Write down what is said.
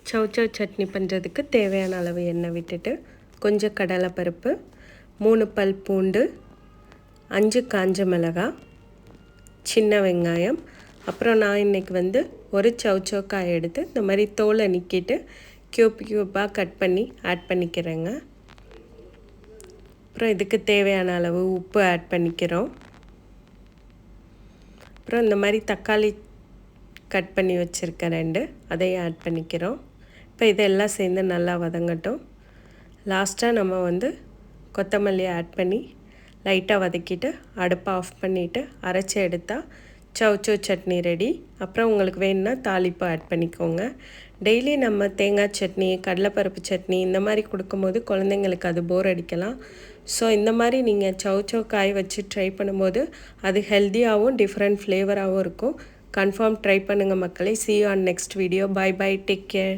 சௌசௌ சட்னி பண்ணுறதுக்கு தேவையான அளவு எண்ணெய் விட்டுட்டு கொஞ்சம் கடலைப்பருப்பு, 3 பல் பூண்டு, 5 காஞ்ச மிளகாய், சின்ன வெங்காயம், அப்புறம் நான் இன்றைக்கி ஒரு சௌசௌக்காய் எடுத்து இந்த மாதிரி தோலை நீக்கிட்டு க்யூபாக கட் பண்ணி ஆட் பண்ணிக்கிறேங்க. அப்புறம் இதுக்கு தேவையான அளவு உப்பு ஆட் பண்ணிக்கிறோம். அப்புறம் இந்த மாதிரி தக்காளி கட் பண்ணி வச்சுருக்கேன் 2, அதையும் ஆட் பண்ணிக்கிறோம். இப்போ இதெல்லாம் சேர்ந்து நல்லா வதங்கட்டும். லாஸ்ட்டாக நம்ம கொத்தமல்லி ஆட் பண்ணி லைட்டாக வதக்கிட்டு அடுப்பை ஆஃப் பண்ணிவிட்டு அரைச்சி எடுத்தால் சௌசௌ சட்னி ரெடி. அப்புறம் உங்களுக்கு வேணும்னா தாளிப்பு ஆட் பண்ணிக்கோங்க. டெய்லி நம்ம தேங்காய் சட்னி, கடலைப்பருப்பு சட்னி இந்த மாதிரி கொடுக்கும்போது குழந்தைங்களுக்கு அது போர் அடிக்கலாம். ஸோ இந்த மாதிரி நீங்கள் சௌசௌ காய் வச்சு ட்ரை பண்ணும்போது அது ஹெல்த்தியாகவும் டிஃப்ரெண்ட் ஃப்ளேவராகவும் இருக்கும். கன்ஃபார்ம் ட்ரை பண்ணுங்கள் மக்களே. See you on next video. Bye bye. Take care.